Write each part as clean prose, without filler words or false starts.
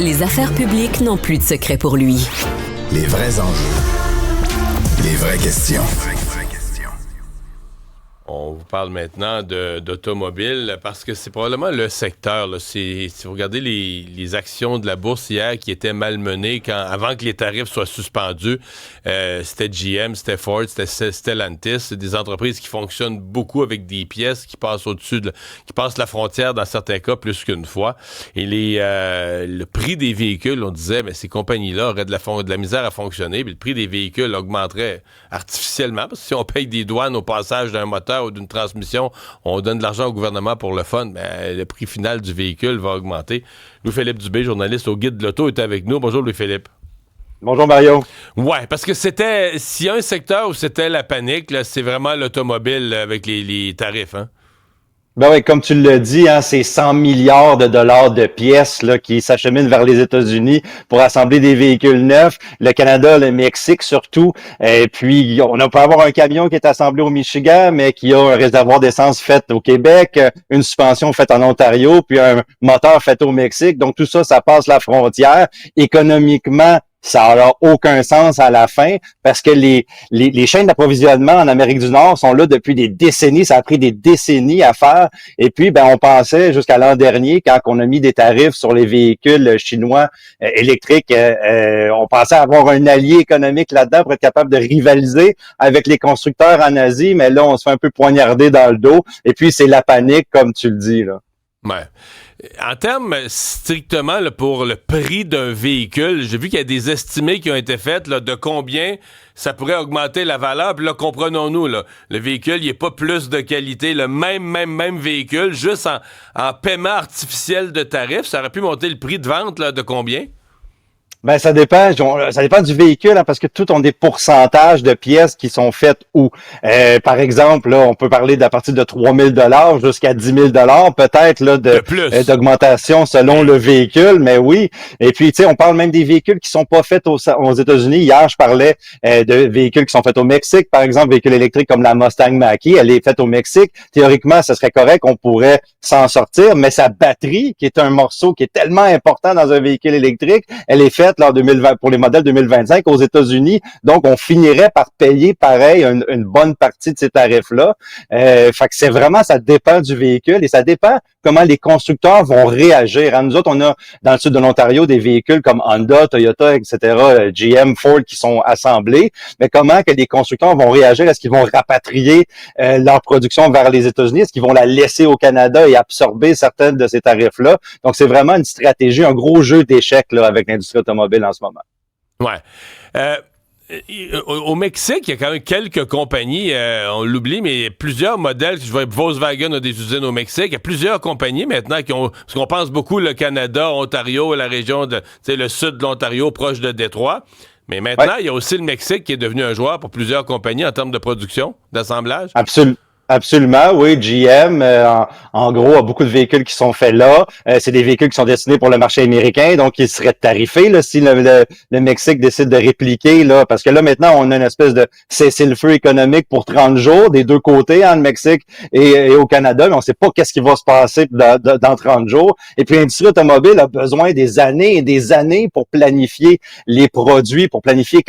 Les affaires publiques n'ont plus de secret pour lui. Les vrais enjeux. Les vraies questions. On vous parle maintenant d'automobile parce que c'est probablement le secteur. Là, si vous regardez les actions de la bourse hier qui étaient malmenées avant que les tarifs soient suspendus, c'était GM, c'était Ford, c'était Stellantis. C'est des entreprises qui fonctionnent beaucoup avec des pièces qui passent qui passent la frontière dans certains cas plus qu'une fois. Et le prix des véhicules, on disait, mais ces compagnies-là auraient de la misère à fonctionner, puis le prix des véhicules augmenterait artificiellement parce que si on paye des douanes au passage d'un moteur ou d'une transmission, on donne de l'argent au gouvernement pour le fun, mais le prix final du véhicule va augmenter. Louis-Philippe Dubé, journaliste au Guide de l'Auto, est avec nous. Bonjour Louis-Philippe. Bonjour Mario. Ouais, parce que s'il y a un secteur où c'était la panique, là, c'est vraiment l'automobile avec les tarifs, hein? Ben oui, comme tu l'as dit, hein, c'est 100 milliards de dollars de pièces là, qui s'acheminent vers les États-Unis pour assembler des véhicules neufs. Le Canada, le Mexique surtout. Et puis, on peut avoir un camion qui est assemblé au Michigan, mais qui a un réservoir d'essence fait au Québec, une suspension faite en Ontario, puis un moteur fait au Mexique. Donc, tout ça, ça passe la frontière. Économiquement, ça n'a aucun sens à la fin parce que les chaînes d'approvisionnement en Amérique du Nord sont là depuis des décennies. Ça a pris des décennies à faire. Et puis, on pensait jusqu'à l'an dernier, quand on a mis des tarifs sur les véhicules chinois électriques, on pensait avoir un allié économique là-dedans pour être capable de rivaliser avec les constructeurs en Asie. Mais là, on se fait un peu poignarder dans le dos. Et puis, c'est la panique, comme tu le dis, là. Ouais. En termes strictement là, pour le prix d'un véhicule, j'ai vu qu'il y a des estimés qui ont été faits là, de combien ça pourrait augmenter la valeur. Puis là, comprenons-nous, là, le véhicule, il n'est pas plus de qualité. Le même véhicule, juste en paiement artificiel de tarifs, ça aurait pu monter le prix de vente là, de combien? Ben, ça dépend du véhicule, hein, parce que tout ont des pourcentages de pièces qui sont faites où. Par exemple, là, on peut parler d'à partir de 3 000 jusqu'à 10 000 peut-être là d'augmentation selon le véhicule, mais oui. Et puis, tu sais, on parle même des véhicules qui sont pas faits aux États-Unis. Hier, je parlais de véhicules qui sont faits au Mexique, par exemple, véhicule électrique comme la Mustang Mach-E, elle est faite au Mexique. Théoriquement, ça serait correct, on pourrait s'en sortir, mais sa batterie, qui est un morceau qui est tellement important dans un véhicule électrique, elle est faite là, en 2020, pour les modèles 2025 aux États-Unis. Donc, on finirait par payer pareil une bonne partie de ces tarifs-là. Fait que c'est vraiment, ça dépend du véhicule et ça dépend comment les constructeurs vont réagir. Hein, nous autres, on a dans le sud de l'Ontario des véhicules comme Honda, Toyota, etc., GM, Ford qui sont assemblés. Mais comment que les constructeurs vont réagir? Est-ce qu'ils vont rapatrier leur production vers les États-Unis? Est-ce qu'ils vont la laisser au Canada et absorber certaines de ces tarifs-là? Donc, c'est vraiment une stratégie, un gros jeu d'échecs là avec l'industrie automobile en ce moment. Ouais. Au Mexique, il y a quand même quelques compagnies, on l'oublie, mais plusieurs modèles. Je vois Volkswagen a des usines au Mexique. Il y a plusieurs compagnies maintenant parce qu'on pense beaucoup le Canada, Ontario, la région le sud de l'Ontario, proche de Détroit. Mais maintenant, Il y a aussi le Mexique qui est devenu un joueur pour plusieurs compagnies en termes de production, d'assemblage. Absolument, oui. GM, en gros, a beaucoup de véhicules qui sont faits là. C'est des véhicules qui sont destinés pour le marché américain, donc ils seraient tarifés là, si le Mexique décide de répliquer, là, parce que là, maintenant, on a une espèce de cessez-le-feu économique pour 30 jours des deux côtés, hein, le Mexique et au Canada, mais on ne sait pas qu'est-ce qui va se passer dans 30 jours. Et puis, l'industrie automobile a besoin des années et des années pour planifier les produits,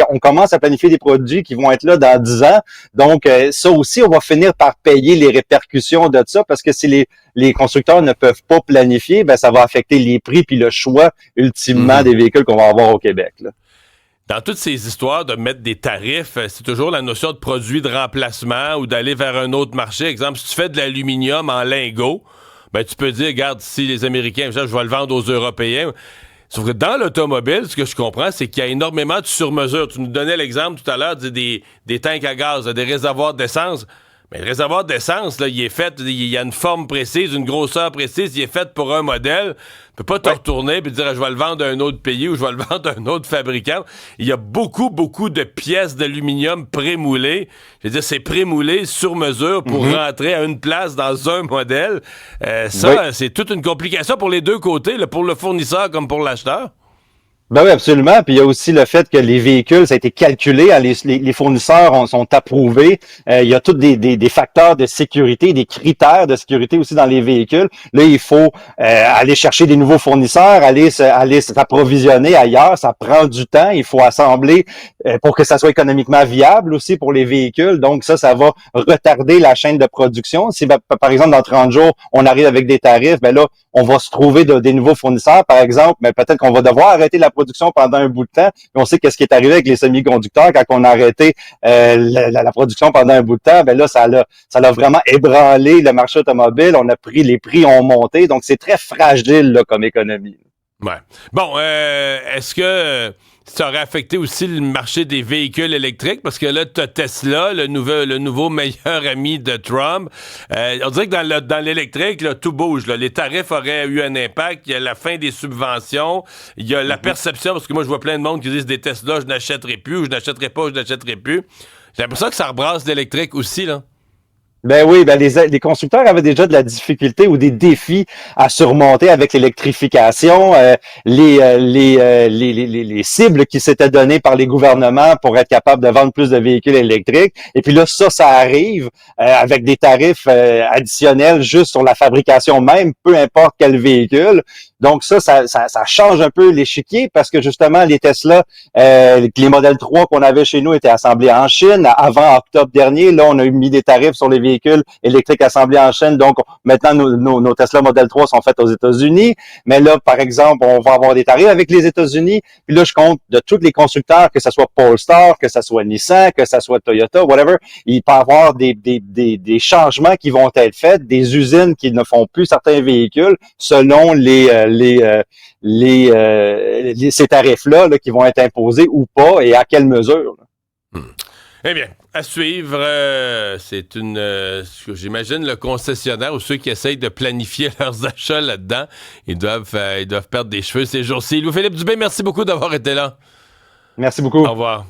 on commence à planifier des produits qui vont être là dans 10 ans. Donc, ça aussi, on va finir par payer les répercussions de ça parce que si les constructeurs ne peuvent pas planifier, ça va affecter les prix puis le choix ultimement des véhicules qu'on va avoir au Québec, là. Dans toutes ces histoires de mettre des tarifs, c'est toujours la notion de produit de remplacement ou d'aller vers un autre marché. Exemple, si tu fais de l'aluminium en lingots, tu peux dire, regarde, si les Américains, je vais le vendre aux Européens. Sauf que dans l'automobile, ce que je comprends, c'est qu'il y a énormément de sur-mesure. Tu nous donnais l'exemple tout à l'heure des tanks à gaz, des réservoirs d'essence. Mais le réservoir d'essence, là, il est fait, il y a une forme précise, une grosseur précise, il est fait pour un modèle. Tu peux pas te retourner et dire je vais le vendre à un autre pays ou je vais le vendre à un autre fabricant. Il y a beaucoup de pièces d'aluminium prémoulées. Je veux dire, c'est prémoulé sur mesure pour rentrer à une place dans un modèle. C'est toute une complication pour les deux côtés, là, pour le fournisseur comme pour l'acheteur. Ben oui, absolument. Puis il y a aussi le fait que les véhicules, ça a été calculé, hein, les fournisseurs sont approuvés. Il y a tous des facteurs de sécurité, des critères de sécurité aussi dans les véhicules. Là, il faut aller chercher des nouveaux fournisseurs, aller s'approvisionner ailleurs. Ça prend du temps. Il faut assembler pour que ça soit économiquement viable aussi pour les véhicules. Donc ça va retarder la chaîne de production. Si par exemple dans 30 jours, on arrive avec des tarifs, ben là, on va se trouver des nouveaux fournisseurs, par exemple, mais peut-être qu'on va devoir arrêter la production pendant un bout de temps. Et on sait qu'est-ce qui est arrivé avec les semi-conducteurs quand on a arrêté la production pendant un bout de temps. Ben là, ça a vraiment ébranlé le marché automobile. Les prix ont monté, donc c'est très fragile là, comme économie. Ouais. Bon, est-ce que ça aurait affecté aussi le marché des véhicules électriques? Parce que là, tu as Tesla, le nouveau meilleur ami de Trump. On dirait que dans l'électrique, là, tout bouge. Là. Les tarifs auraient eu un impact. Il y a la fin des subventions. Il y a la perception, parce que moi, je vois plein de monde qui disent des Tesla, je n'achèterai plus, ou je n'achèterai pas, ou je n'achèterai plus. J'ai l'impression que ça rebrasse l'électrique aussi, là. Ben oui, ben les constructeurs avaient déjà de la difficulté ou des défis à surmonter avec l'électrification, les cibles qui s'étaient données par les gouvernements pour être capables de vendre plus de véhicules électriques. Et puis là, ça arrive avec des tarifs additionnels juste sur la fabrication même, peu importe quel véhicule. Donc ça change un peu l'échiquier parce que justement, les Tesla, les modèles 3 qu'on avait chez nous étaient assemblés en Chine avant octobre dernier. Là, on a mis des tarifs sur les véhicules électriques assemblés en Chine. Donc maintenant, nos Tesla Model 3 sont faits aux États-Unis. Mais là, par exemple, on va avoir des tarifs avec les États-Unis. Puis là, je compte de tous les constructeurs, que ce soit Polestar, que ce soit Nissan, que ce soit Toyota, whatever. Il peut y avoir des changements qui vont être faits, des usines qui ne font plus certains véhicules selon ces tarifs-là là, qui vont être imposés ou pas et à quelle mesure. Eh bien, à suivre, j'imagine le concessionnaire ou ceux qui essayent de planifier leurs achats là-dedans, ils doivent perdre des cheveux ces jours-ci. Louis-Philippe Dubé, merci beaucoup d'avoir été là. Merci beaucoup. Au revoir.